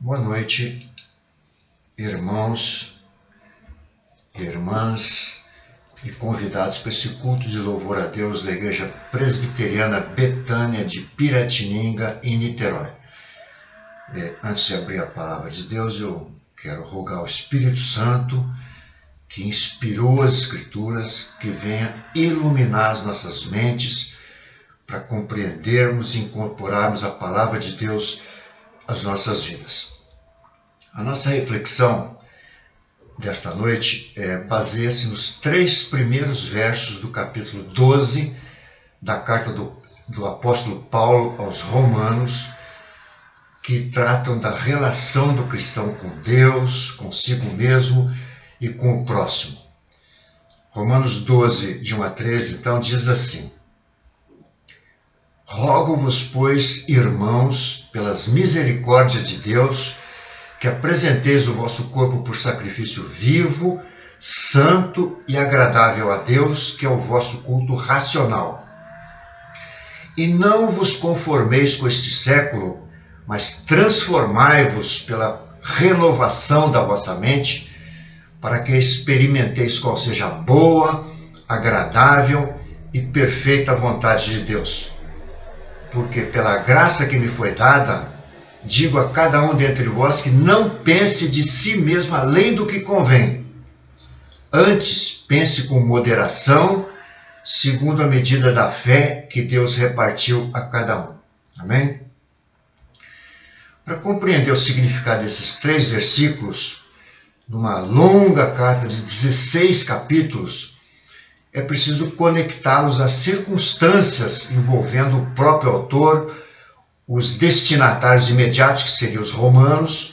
Boa noite, irmãos, irmãs e convidados para esse culto de louvor a Deus da Igreja Presbiteriana Betânia de Piratininga, em Niterói. Antes de abrir a palavra de Deus, eu quero rogar ao Espírito Santo, que inspirou as Escrituras, que venha iluminar as nossas mentes para compreendermos e incorporarmos a palavra de Deus às nossas vidas. A nossa reflexão desta noite baseia-se nos 3 primeiros versos do capítulo 12 da carta do apóstolo Paulo aos Romanos, que tratam da relação do cristão com Deus, consigo mesmo e com o próximo. Romanos 12, de 1 a 13, então, diz assim: Rogo-vos, pois, irmãos, pelas misericórdias de Deus, que apresenteis o vosso corpo por sacrifício vivo, santo e agradável a Deus, que é o vosso culto racional. E não vos conformeis com este século, mas transformai-vos pela renovação da vossa mente, para que experimenteis qual seja a boa, agradável e perfeita vontade de Deus. Porque pela graça que me foi dada, digo a cada um dentre vós que não pense de si mesmo além do que convém. Antes, pense com moderação, segundo a medida da fé que Deus repartiu a cada um. Amém? Para compreender o significado desses 3 versículos, numa longa carta de 16 capítulos, é preciso conectá-los às circunstâncias envolvendo o próprio autor, os destinatários imediatos, que seriam os romanos,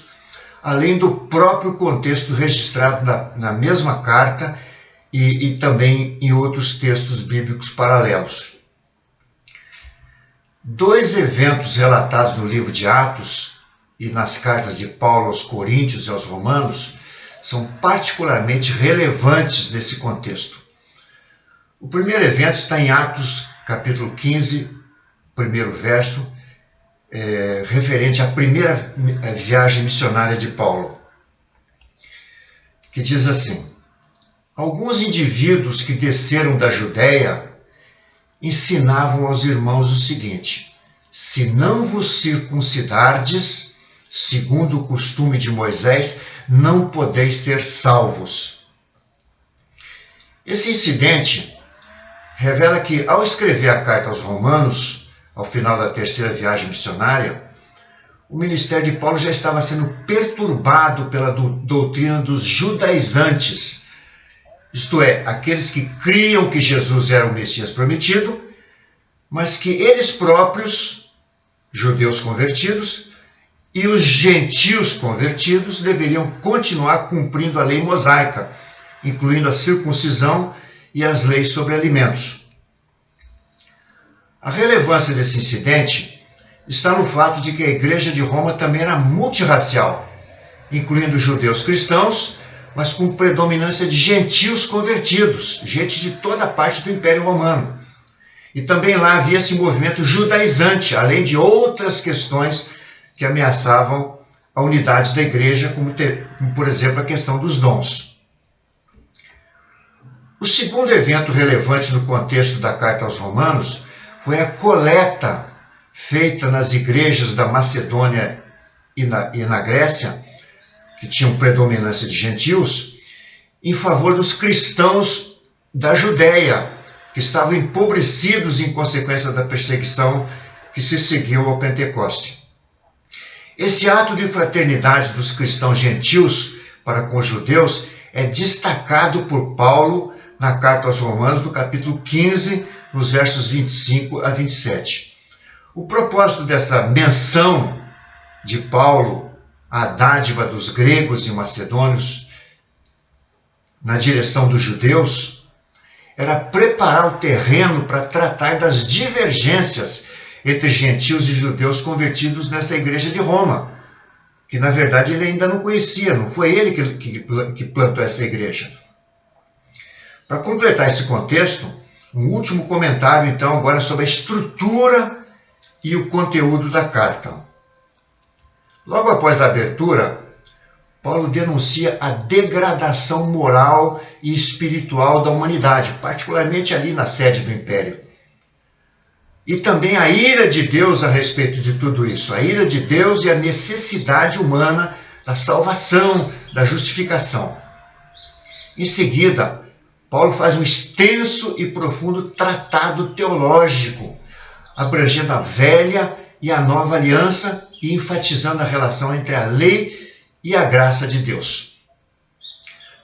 além do próprio contexto registrado na mesma carta e também em outros textos bíblicos paralelos. 2 eventos relatados no livro de Atos e nas cartas de Paulo aos Coríntios e aos Romanos são particularmente relevantes nesse contexto. O primeiro evento está em Atos, capítulo 15, primeiro verso, referente à primeira viagem missionária de Paulo, que diz assim: Alguns indivíduos que desceram da Judéia ensinavam aos irmãos o seguinte: se não vos circuncidardes, segundo o costume de Moisés, não podeis ser salvos. Esse incidente revela que, ao escrever a carta aos Romanos, ao final da terceira viagem missionária, o ministério de Paulo já estava sendo perturbado pela doutrina dos judaizantes, isto é, aqueles que criam que Jesus era o Messias prometido, mas que eles próprios, judeus convertidos, e os gentios convertidos deveriam continuar cumprindo a lei mosaica, incluindo a circuncisão e as leis sobre alimentos. A relevância desse incidente está no fato de que a Igreja de Roma também era multirracial, incluindo judeus cristãos, mas com predominância de gentios convertidos, gente de toda parte do Império Romano. E também lá havia esse movimento judaizante, além de outras questões que ameaçavam a unidade da Igreja, como por exemplo, a questão dos dons. O segundo evento relevante no contexto da carta aos Romanos foi a coleta feita nas igrejas da Macedônia e na Grécia, que tinham predominância de gentios, em favor dos cristãos da Judéia, que estavam empobrecidos em consequência da perseguição que se seguiu ao Pentecoste. Esse ato de fraternidade dos cristãos gentios para com os judeus é destacado por Paulo na carta aos Romanos, no capítulo 15, nos versos 25 a 27. O propósito dessa menção de Paulo à dádiva dos gregos e macedônios na direção dos judeus era preparar o terreno para tratar das divergências entre gentios e judeus convertidos nessa igreja de Roma, que na verdade ele ainda não conhecia, não foi ele que plantou essa igreja. Para completar esse contexto, um último comentário, então, agora sobre a estrutura e o conteúdo da carta. Logo após a abertura, Paulo denuncia a degradação moral e espiritual da humanidade, particularmente ali na sede do Império. E também a ira de Deus a respeito de tudo isso, a ira de Deus e a necessidade humana da salvação, da justificação. Em seguida, Paulo faz um extenso e profundo tratado teológico, abrangendo a velha e a nova aliança e enfatizando a relação entre a lei e a graça de Deus.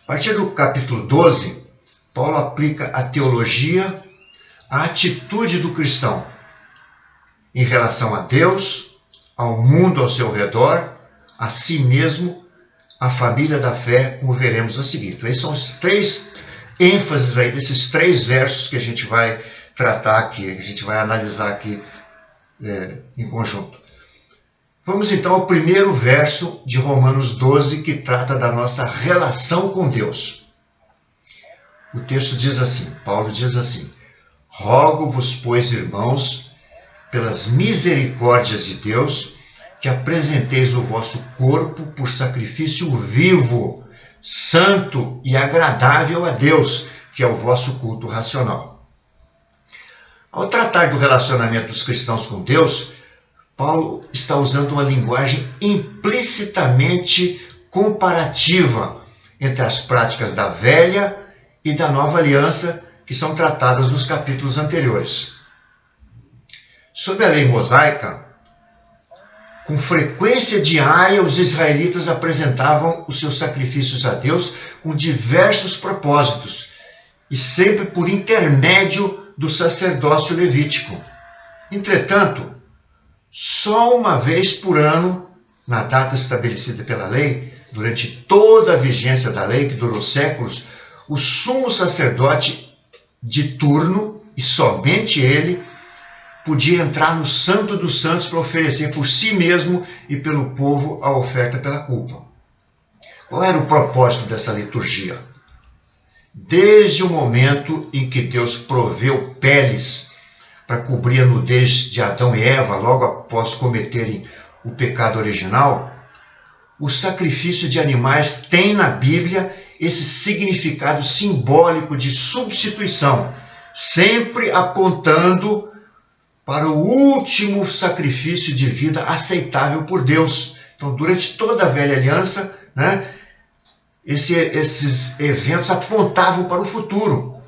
A partir do capítulo 12, Paulo aplica a teologia à atitude do cristão em relação a Deus, ao mundo ao seu redor, a si mesmo, a família da fé, como veremos a seguir. Então, esses são os três ênfases aí desses 3 versos que a gente vai tratar aqui, que a gente vai analisar aqui em conjunto. Vamos então ao primeiro verso de Romanos 12, que trata da nossa relação com Deus. O texto diz assim, Paulo diz assim: rogo-vos, pois, irmãos, pelas misericórdias de Deus, que apresenteis o vosso corpo por sacrifício vivo, santo e agradável a Deus, que é o vosso culto racional. Ao tratar do relacionamento dos cristãos com Deus, Paulo está usando uma linguagem implicitamente comparativa entre as práticas da velha e da nova aliança que são tratadas nos capítulos anteriores. Sob a lei mosaica, com frequência diária, os israelitas apresentavam os seus sacrifícios a Deus com diversos propósitos e sempre por intermédio do sacerdócio levítico. Entretanto, só uma vez por ano, na data estabelecida pela lei, durante toda a vigência da lei, que durou séculos, o sumo sacerdote de turno, e somente ele, podia entrar no Santo dos Santos para oferecer por si mesmo e pelo povo a oferta pela culpa. Qual era o propósito dessa liturgia? Desde o momento em que Deus proveu peles para cobrir a nudez de Adão e Eva, logo após cometerem o pecado original, o sacrifício de animais tem na Bíblia esse significado simbólico de substituição, sempre apontando para o último sacrifício de vida aceitável por Deus. Então, durante toda a velha aliança, esses eventos apontavam para o futuro.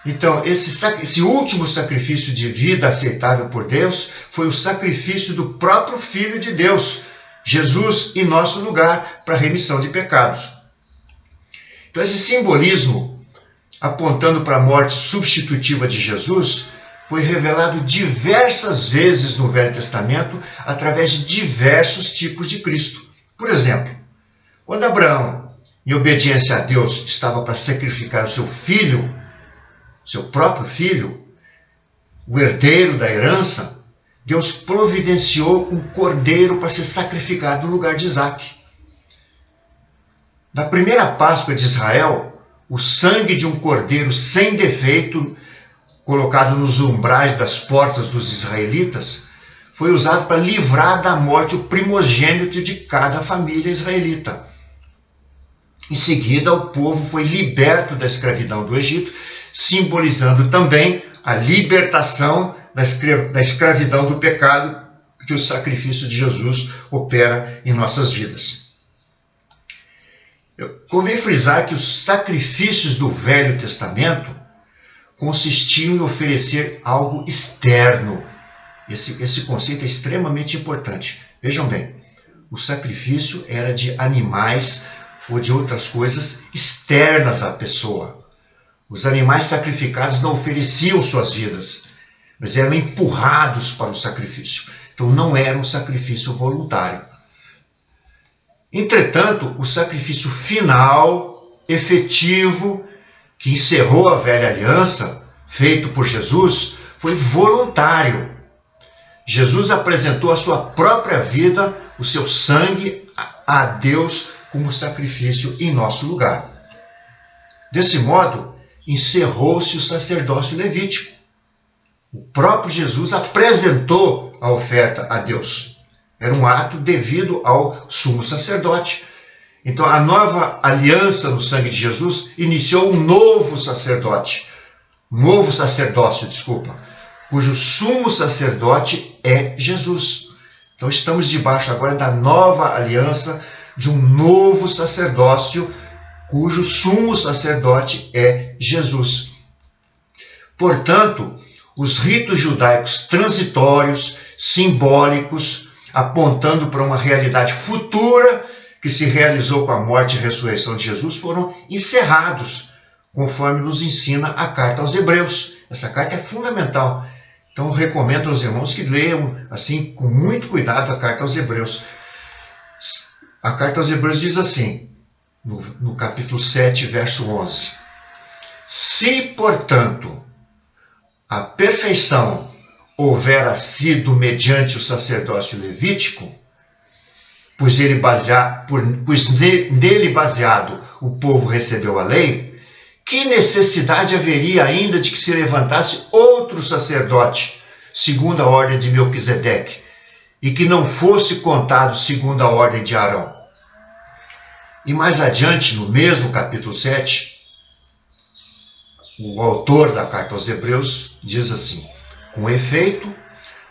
Então, esse último sacrifício de vida aceitável por Deus foi o sacrifício do próprio Filho de Deus, Jesus, em nosso lugar, para a remissão de pecados. Então, esse simbolismo, apontando para a morte substitutiva de Jesus, foi revelado diversas vezes no Velho Testamento através de diversos tipos de Cristo. Por exemplo, quando Abraão, em obediência a Deus, estava para sacrificar o seu filho, seu próprio filho, o herdeiro da herança, Deus providenciou um cordeiro para ser sacrificado no lugar de Isaque. Na primeira Páscoa de Israel, o sangue de um cordeiro sem defeito, colocado nos umbrais das portas dos israelitas, foi usado para livrar da morte o primogênito de cada família israelita. Em seguida, o povo foi liberto da escravidão do Egito, simbolizando também a libertação da escravidão do pecado que o sacrifício de Jesus opera em nossas vidas. Convém frisar que os sacrifícios do Velho Testamento consistiam em oferecer algo externo. Esse conceito é extremamente importante. Vejam bem, o sacrifício era de animais ou de outras coisas externas à pessoa. Os animais sacrificados não ofereciam suas vidas, mas eram empurrados para o sacrifício. Então não era um sacrifício voluntário. Entretanto, o sacrifício final, efetivo, que encerrou a velha aliança, feito por Jesus, foi voluntário. Jesus apresentou a sua própria vida, o seu sangue, a Deus como sacrifício em nosso lugar. Desse modo, encerrou-se o sacerdócio levítico. O próprio Jesus apresentou a oferta a Deus. Era um ato devido ao sumo sacerdote. Então, a nova aliança no sangue de Jesus iniciou um novo sacerdócio, cujo sumo sacerdote é Jesus. Então, estamos debaixo agora da nova aliança, de um novo sacerdócio, cujo sumo sacerdote é Jesus. Portanto, os ritos judaicos transitórios, simbólicos, apontando para uma realidade futura que se realizou com a morte e ressurreição de Jesus, foram encerrados, conforme nos ensina a carta aos Hebreus. Essa carta é fundamental. Então, eu recomendo aos irmãos que leiam, assim, com muito cuidado, a carta aos Hebreus. A carta aos Hebreus diz assim, no capítulo 7, verso 11. Se, portanto, a perfeição houvera sido mediante o sacerdócio levítico, pois nele baseado o povo recebeu a lei, que necessidade haveria ainda de que se levantasse outro sacerdote, segundo a ordem de Melquisedeque, e que não fosse contado segundo a ordem de Arão? E mais adiante, no mesmo capítulo 7, o autor da carta aos Hebreus diz assim: com efeito,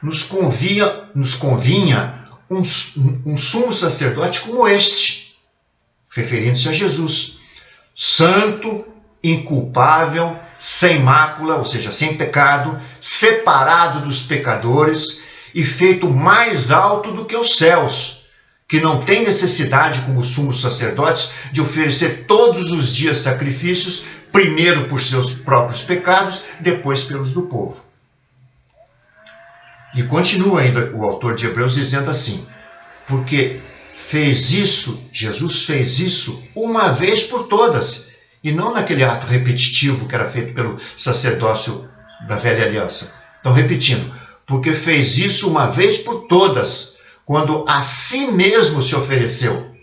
nos convinha um sumo sacerdote como este, referindo-se a Jesus, santo, inculpável, sem mácula, ou seja, sem pecado, separado dos pecadores e feito mais alto do que os céus, que não tem necessidade, como sumos sacerdotes, de oferecer todos os dias sacrifícios, primeiro por seus próprios pecados, depois pelos do povo. E continua ainda o autor de Hebreus dizendo assim: porque Jesus fez isso uma vez por todas, e não naquele ato repetitivo que era feito pelo sacerdócio da velha aliança. Então, repetindo, porque fez isso uma vez por todas, quando a si mesmo se ofereceu.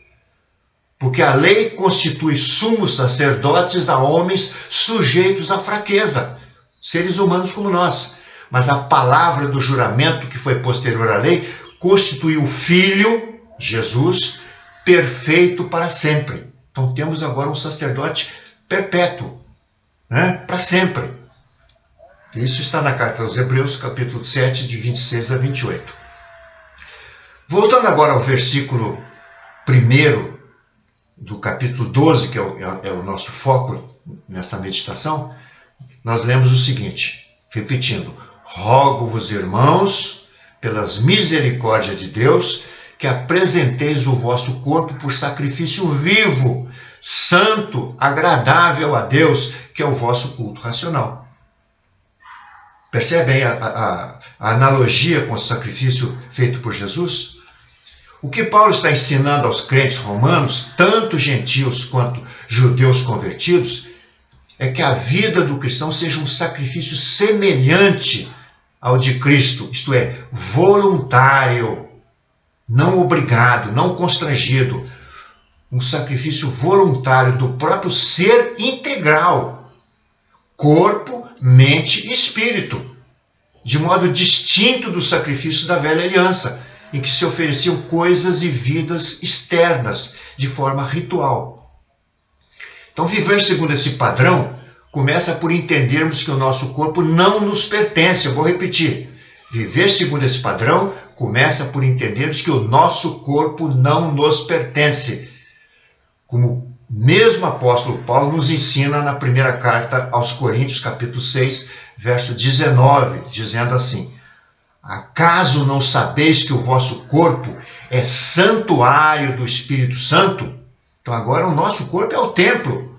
Porque a lei constitui sumos sacerdotes a homens sujeitos à fraqueza, seres humanos como nós. Mas a palavra do juramento, que foi posterior à lei, constituiu o Filho, Jesus, perfeito para sempre. Então temos agora um sacerdote perpétuo, para sempre. Isso está na carta aos Hebreus, capítulo 7, de 26 a 28. Voltando agora ao versículo 1 do capítulo 12, que é o nosso foco nessa meditação, nós lemos o seguinte, repetindo: rogo-vos, irmãos, pelas misericórdias de Deus, que apresenteis o vosso corpo por sacrifício vivo, santo, agradável a Deus, que é o vosso culto racional. Percebem a analogia com o sacrifício feito por Jesus? O que Paulo está ensinando aos crentes romanos, tanto gentios quanto judeus convertidos, é que a vida do cristão seja um sacrifício semelhante ao de Cristo, isto é, voluntário, não obrigado, não constrangido, um sacrifício voluntário do próprio ser integral, corpo, mente e espírito, de modo distinto do sacrifício da velha aliança, em que se ofereciam coisas e vidas externas, de forma ritual. Então, viver segundo esse padrão começa por entendermos que o nosso corpo não nos pertence. Eu vou repetir. Viver segundo esse padrão começa por entendermos que o nosso corpo não nos pertence. Como mesmo o apóstolo Paulo nos ensina na primeira carta aos Coríntios, capítulo 6, verso 19, dizendo assim: acaso não sabeis que o vosso corpo é santuário do Espírito Santo? Então agora o nosso corpo é o templo.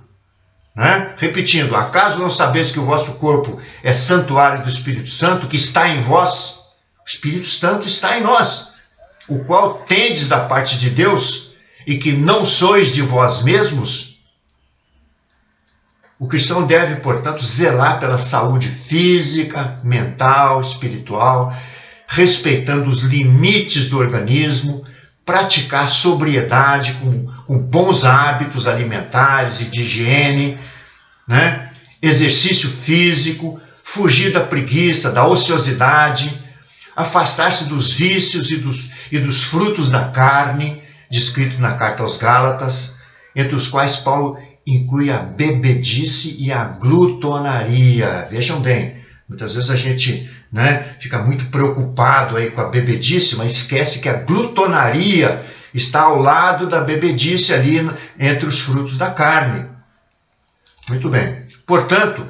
Repetindo, acaso não sabeis que o vosso corpo é santuário do Espírito Santo, que está em vós? O Espírito Santo está em nós, o qual tendes da parte de Deus, e que não sois de vós mesmos? O cristão deve, portanto, zelar pela saúde física, mental, espiritual, respeitando os limites do organismo, praticar sobriedade com bons hábitos alimentares e de higiene, exercício físico, fugir da preguiça, da ociosidade, afastar-se dos vícios e dos frutos da carne, descrito na carta aos Gálatas, entre os quais Paulo inclui a bebedice e a glutonaria. Vejam bem, muitas vezes a gente fica muito preocupado aí com a bebedice, mas esquece que a glutonaria está ao lado da bebedice ali entre os frutos da carne. Muito bem. Portanto,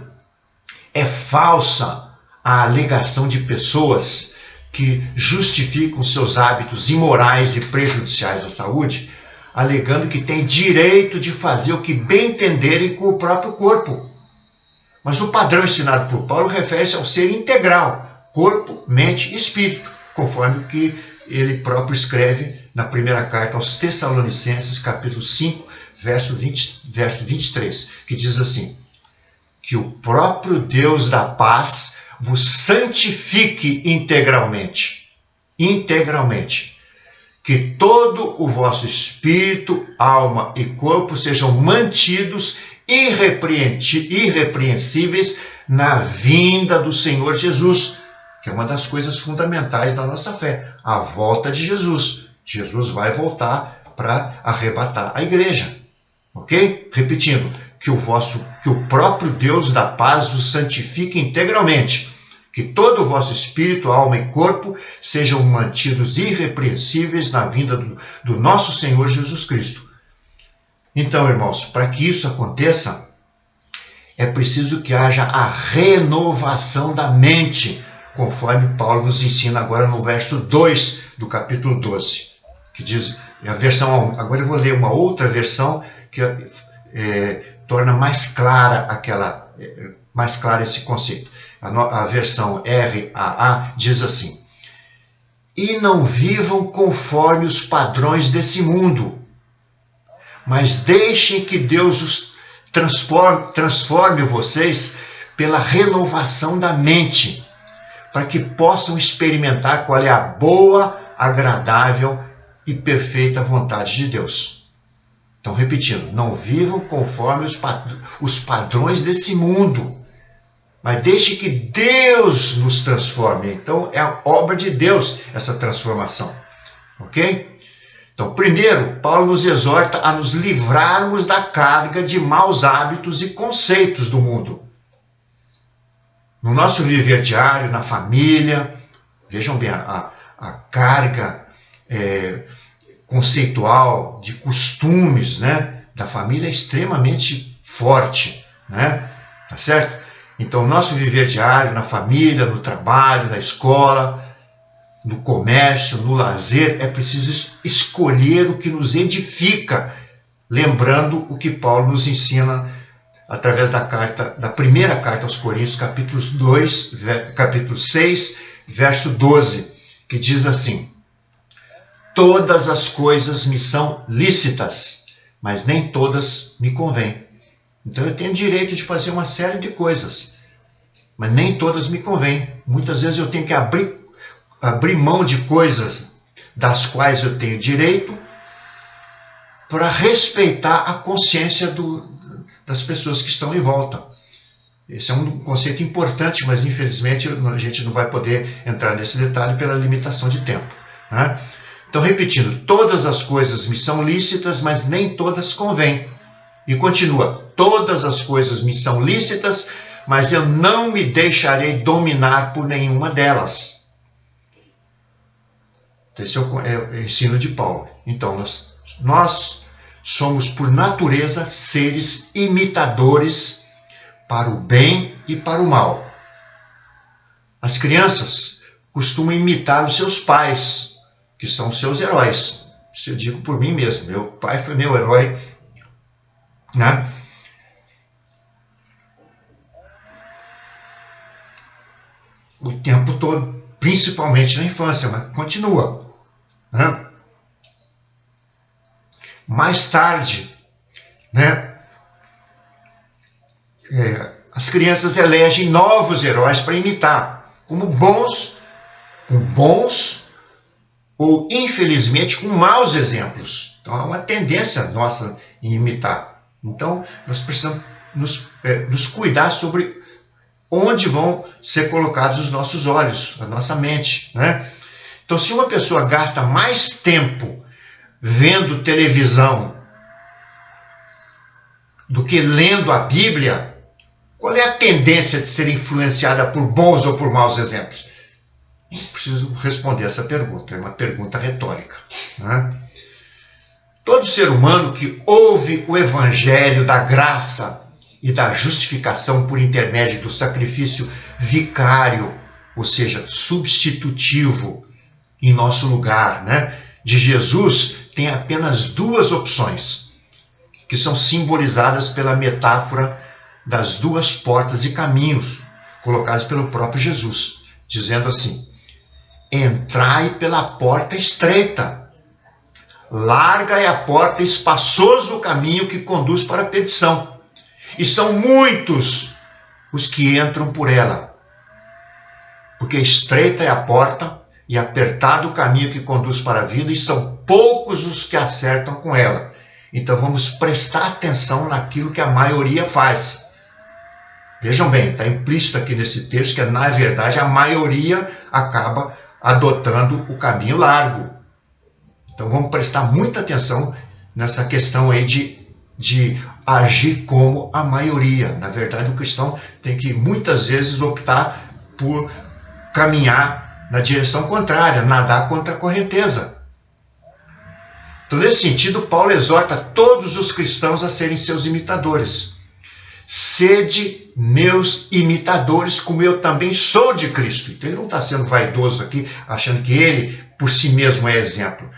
é falsa a alegação de pessoas que justificam seus hábitos imorais e prejudiciais à saúde, alegando que têm direito de fazer o que bem entenderem com o próprio corpo. Mas o padrão ensinado por Paulo refere-se ao ser integral, corpo, mente e espírito, conforme o que ele próprio escreve na primeira carta aos Tessalonicenses, capítulo 5, verso 23, que diz assim: que o próprio Deus da paz vos santifique integralmente. Integralmente. Que todo o vosso espírito, alma e corpo sejam mantidos irrepreensíveis na vinda do Senhor Jesus, que é uma das coisas fundamentais da nossa fé, a volta de Jesus. Jesus vai voltar para arrebatar a igreja. Ok? Repetindo, que o próprio Deus da paz vos santifique integralmente, que todo o vosso espírito, alma e corpo sejam mantidos irrepreensíveis na vinda do nosso Senhor Jesus Cristo. Então, irmãos, para que isso aconteça, é preciso que haja a renovação da mente, conforme Paulo nos ensina agora no verso 2 do capítulo 12, que diz, a versão, agora eu vou ler uma outra versão que torna mais clara esse conceito. A versão RAA diz assim: e não vivam conforme os padrões desse mundo, mas deixem que Deus os transforme vocês pela renovação da mente, para que possam experimentar qual é a boa, agradável e perfeita vontade de Deus. Então, repetindo, não vivam conforme os padrões desse mundo, mas deixe que Deus nos transforme. Então, é a obra de Deus essa transformação. Ok? Então, primeiro, Paulo nos exorta a nos livrarmos da carga de maus hábitos e conceitos do mundo. No nosso viver diário, na família, vejam bem, a carga conceitual de costumes, da família é extremamente forte, tá certo? Então, o nosso viver diário, na família, no trabalho, na escola, no comércio, no lazer, é preciso escolher o que nos edifica, lembrando o que Paulo nos ensina através da primeira carta aos Coríntios, capítulo 6, verso 12, que diz assim: todas as coisas me são lícitas, mas nem todas me convêm. Então eu tenho direito de fazer uma série de coisas, mas nem todas me convêm. Muitas vezes eu tenho que abrir mão de coisas das quais eu tenho direito para respeitar a consciência das pessoas que estão em volta. Esse é um conceito importante, mas infelizmente a gente não vai poder entrar nesse detalhe pela limitação de tempo. Então, repetindo, todas as coisas me são lícitas, mas nem todas convêm. E continua, todas as coisas me são lícitas, mas eu não me deixarei dominar por nenhuma delas. Esse é o ensino de Paulo. Então, nós somos, por natureza, seres imitadores para o bem e para o mal. As crianças costumam imitar os seus pais, que são seus heróis. Isso eu digo por mim mesmo. Meu pai foi meu herói, o tempo todo, principalmente na infância, mas continua. Mais tarde, as crianças elegem novos heróis para imitar, com bons ou, infelizmente, com maus exemplos. Então, é uma tendência nossa em imitar. Então, nós precisamos nos cuidar sobre onde vão ser colocados os nossos olhos, a nossa mente, né? Então, se uma pessoa gasta mais tempo vendo televisão do que lendo a Bíblia, qual é a tendência de ser influenciada por bons ou por maus exemplos? Não preciso responder essa pergunta, é uma pergunta retórica, né? Todo ser humano que ouve o evangelho da graça e da justificação por intermédio do sacrifício vicário, ou seja, substitutivo em nosso lugar, né, de Jesus, tem apenas duas opções, que são simbolizadas pela metáfora das duas portas e caminhos, colocadas pelo próprio Jesus, dizendo assim: entrai pela porta estreita, larga é a porta, espaçoso o caminho que conduz para a perdição, e são muitos os que entram por ela, porque estreita é a porta e apertado o caminho que conduz para a vida, e são poucos os que acertam com ela. Então vamos prestar atenção naquilo que a maioria faz. Vejam bem, está implícito aqui nesse texto que, na verdade, a maioria acaba adotando o caminho largo. Então vamos prestar muita atenção nessa questão aí de agir como a maioria. Na verdade, o cristão tem que muitas vezes optar por caminhar na direção contrária, nadar contra a correnteza. Então, nesse sentido, Paulo exorta todos os cristãos a serem seus imitadores. Sede meus imitadores, como eu também sou de Cristo. Então ele não está sendo vaidoso aqui, achando que ele por si mesmo é exemplo.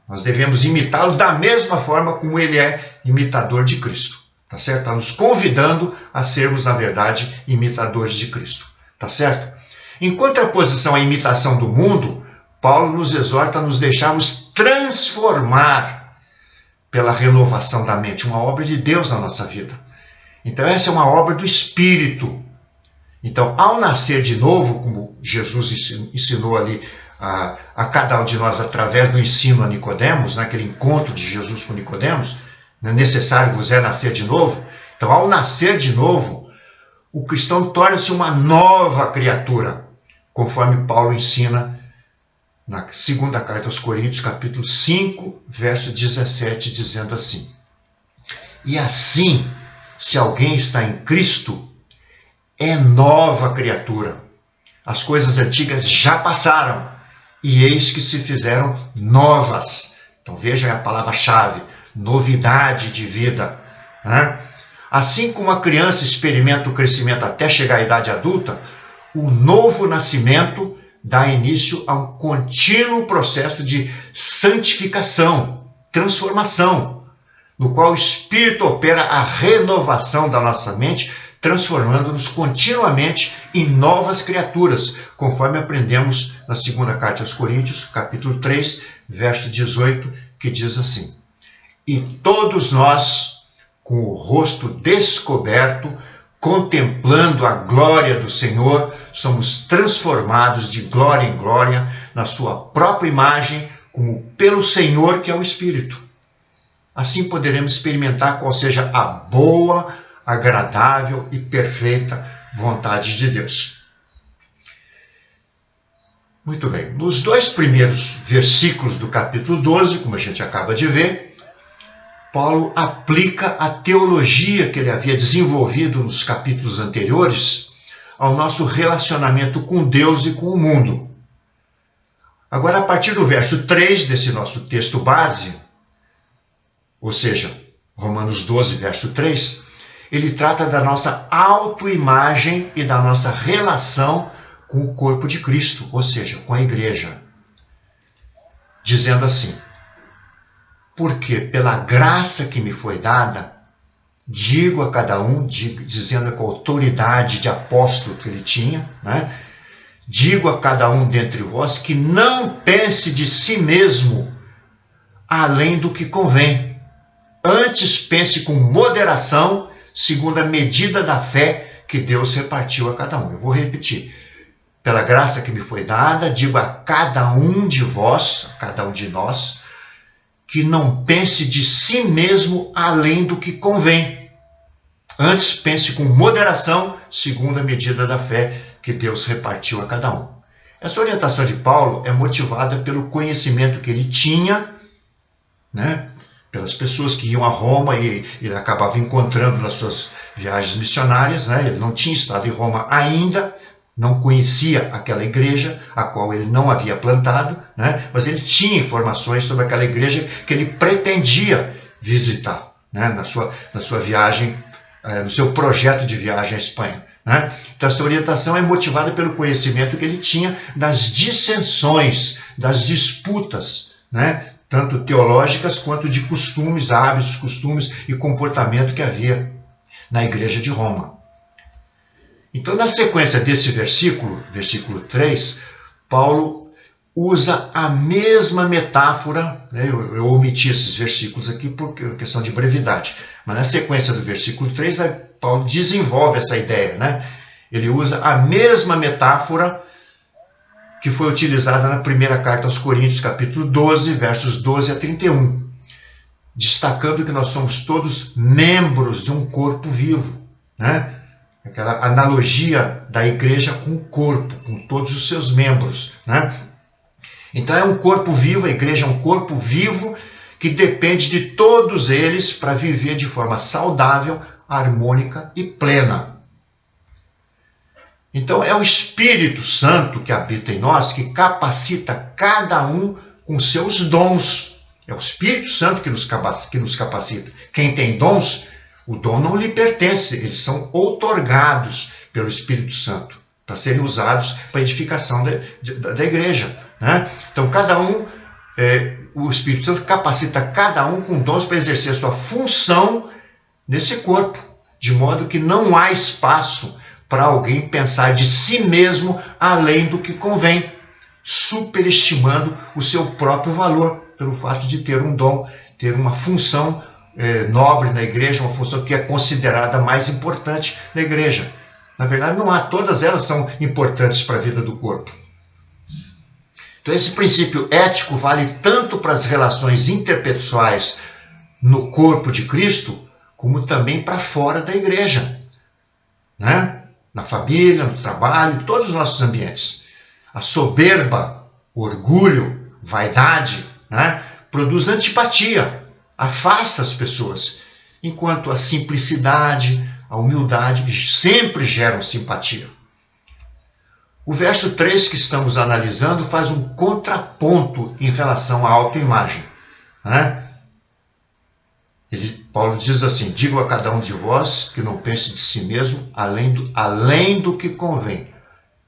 Nós devemos imitá-lo da mesma forma como ele é imitador de Cristo. Tá certo? Está nos convidando a sermos, na verdade, imitadores de Cristo. Tá certo? Em contraposição à imitação do mundo, Paulo nos exorta a nos deixarmos transformar pela renovação da mente, uma obra de Deus na nossa vida. Então essa é uma obra do Espírito. Então, ao nascer de novo, como Jesus ensinou ali a cada um de nós através do ensino a Nicodemos, naquele encontro de Jesus com Nicodemos, é necessário vos é nascer de novo. Então, ao nascer de novo, o cristão torna-se uma nova criatura, conforme Paulo ensina na segunda carta aos Coríntios, capítulo 5, verso 17, dizendo assim: e assim, se alguém está em Cristo, é nova criatura. As coisas antigas já passaram, e eis que se fizeram novas. Então veja a palavra-chave, novidade de vida, né? Assim como a criança experimenta o crescimento até chegar à idade adulta, o novo nascimento dá início a um contínuo processo de santificação, transformação, no qual o Espírito opera a renovação da nossa mente, transformando-nos continuamente em novas criaturas, conforme aprendemos na segunda carta aos Coríntios, capítulo 3, verso 18, que diz assim: e todos nós, com o rosto descoberto, contemplando a glória do Senhor, somos transformados de glória em glória na sua própria imagem, como pelo Senhor, que é o Espírito. Assim poderemos experimentar qual seja a boa, agradável e perfeita vontade de Deus. Muito bem, nos dois primeiros versículos do capítulo 12, como a gente acaba de ver, Paulo aplica a teologia que ele havia desenvolvido nos capítulos anteriores ao nosso relacionamento com Deus e com o mundo. Agora, a partir do verso 3 desse nosso texto base, ou seja, Romanos 12, verso 3, ele trata da nossa autoimagem e da nossa relação com o corpo de Cristo, ou seja, com a igreja, dizendo assim: porque pela graça que me foi dada, digo a cada um, dizendo com a autoridade de apóstolo que ele tinha, né? Digo a cada um dentre vós que não pense de si mesmo além do que convém. Antes pense com moderação, segundo a medida da fé que Deus repartiu a cada um. Eu vou repetir. Pela graça que me foi dada, digo a cada um de vós, a cada um de nós, que não pense de si mesmo além do que convém. Antes, pense com moderação, segundo a medida da fé que Deus repartiu a cada um. Essa orientação de Paulo é motivada pelo conhecimento que ele tinha, né, pelas pessoas que iam a Roma e ele acabava encontrando nas suas viagens missionárias, né? Ele não tinha estado em Roma ainda, não conhecia aquela igreja, a qual ele não havia plantado, né? Mas ele tinha informações sobre aquela igreja que ele pretendia visitar, né? na sua viagem, no seu projeto de viagem à Espanha. Né? Então, essa orientação é motivada pelo conhecimento que ele tinha das dissensões, das disputas, né? Tanto teológicas quanto de costumes, hábitos, costumes e comportamento que havia na igreja de Roma. Então, na sequência desse versículo 3, Paulo usa a mesma metáfora, né? Eu omiti esses versículos aqui por questão de brevidade, mas na sequência do versículo 3, Paulo desenvolve essa ideia, né? Ele usa a mesma metáfora que foi utilizada na primeira carta aos Coríntios, capítulo 12, versos 12 a 31, destacando que nós somos todos membros de um corpo vivo, né? Aquela analogia da igreja com o corpo, com todos os seus membros, né? Então é um corpo vivo, a igreja é um corpo vivo que depende de todos eles para viver de forma saudável, harmônica e plena. Então é o Espírito Santo que habita em nós, que capacita cada um com seus dons. É o Espírito Santo que nos capacita. Quem tem dons, o dom não lhe pertence, eles são outorgados pelo Espírito Santo para serem usados para a edificação da igreja, né? Então cada um, o Espírito Santo capacita cada um com dons para exercer sua função nesse corpo, de modo que não há espaço para alguém pensar de si mesmo além do que convém, superestimando o seu próprio valor pelo fato de ter um dom, ter uma função nobre na igreja, uma função que é considerada mais importante na igreja. Na verdade, não há, todas elas são importantes para a vida do corpo. Então, esse princípio ético vale tanto para as relações interpessoais no corpo de Cristo, como também para fora da igreja, né? Na família, no trabalho, em todos os nossos ambientes. A soberba, o orgulho, vaidade, né, produz antipatia, afasta as pessoas, enquanto a simplicidade, a humildade sempre geram simpatia. O verso 3 que estamos analisando faz um contraponto em relação à autoimagem, né? Paulo diz assim: digo a cada um de vós que não pense de si mesmo além do que convém.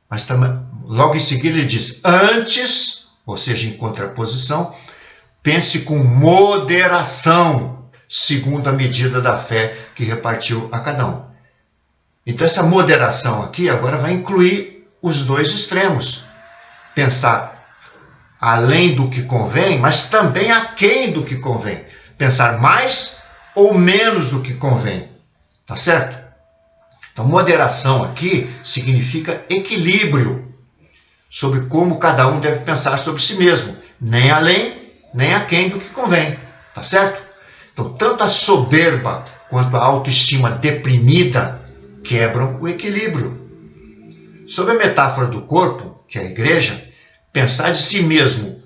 Mas também, logo em seguida ele diz: antes, ou seja, em contraposição, pense com moderação, segundo a medida da fé que repartiu a cada um. Então essa moderação aqui agora vai incluir os dois extremos. Pensar além do que convém, mas também aquém do que convém. Pensar mais ou menos do que convém. Tá certo? Então, moderação aqui significa equilíbrio sobre como cada um deve pensar sobre si mesmo. Nem além, nem aquém do que convém. Tá certo? Então, tanto a soberba quanto a autoestima deprimida quebram o equilíbrio. Sob a metáfora do corpo, que é a igreja, pensar de si mesmo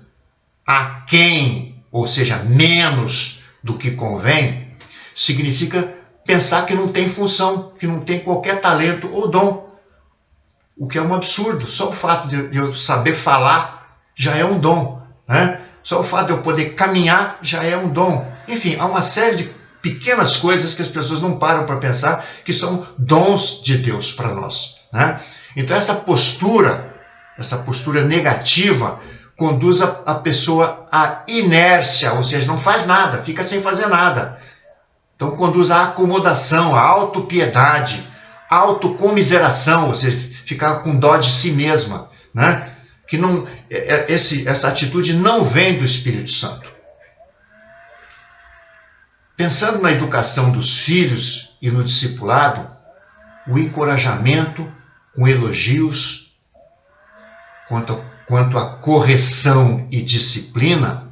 aquém, ou seja, menos do que convém, significa pensar que não tem função, que não tem qualquer talento ou dom. O que é um absurdo. Só o fato de eu saber falar já é um dom, né? Só o fato de eu poder caminhar já é um dom. Enfim, há uma série de pequenas coisas que as pessoas não param para pensar que são dons de Deus para nós, né? Então essa postura negativa, conduz a pessoa à inércia, ou seja, não faz nada, fica sem fazer nada. Então conduz à acomodação, à autopiedade, à autocomiseração, ou seja, ficar com dó de si mesma, né? Que não, essa atitude não vem do Espírito Santo. Pensando na educação dos filhos e no discipulado, o encorajamento com elogios quanto à correção e disciplina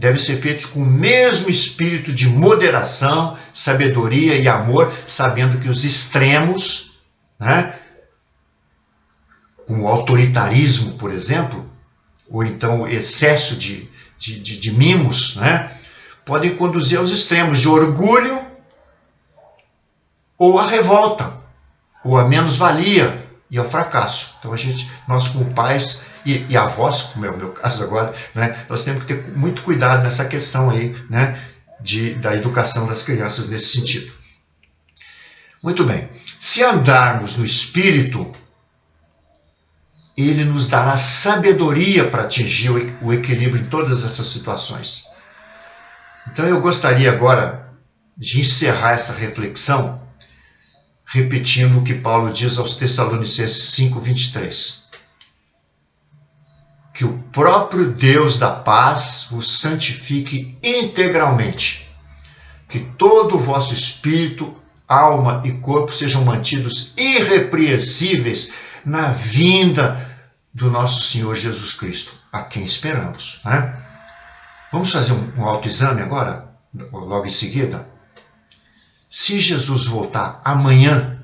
devem ser feitos com o mesmo espírito de moderação, sabedoria e amor, sabendo que os extremos, né, como o autoritarismo, por exemplo, ou então o excesso de mimos, né, podem conduzir aos extremos de orgulho ou à revolta, ou à menos-valia e ao fracasso. Então nós como pais e avós, como é o meu caso agora, né, nós temos que ter muito cuidado nessa questão aí, né, da educação das crianças nesse sentido. Muito bem. Se andarmos no Espírito, ele nos dará sabedoria para atingir o equilíbrio em todas essas situações. Então eu gostaria agora de encerrar essa reflexão repetindo o que Paulo diz aos Tessalonicenses 5:23. Que o próprio Deus da paz vos santifique integralmente. Que todo o vosso espírito, alma e corpo sejam mantidos irrepreensíveis na vinda do nosso Senhor Jesus Cristo, a quem esperamos, né? Vamos fazer um autoexame agora, logo em seguida? Se Jesus voltar amanhã,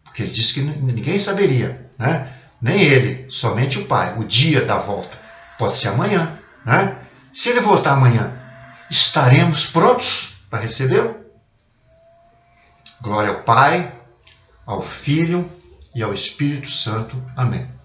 porque ele disse que ninguém saberia, né? Nem ele, somente o Pai, o dia da volta. Pode ser amanhã, né? Se ele voltar amanhã, estaremos prontos para recebê-lo? Glória ao Pai, ao Filho e ao Espírito Santo. Amém.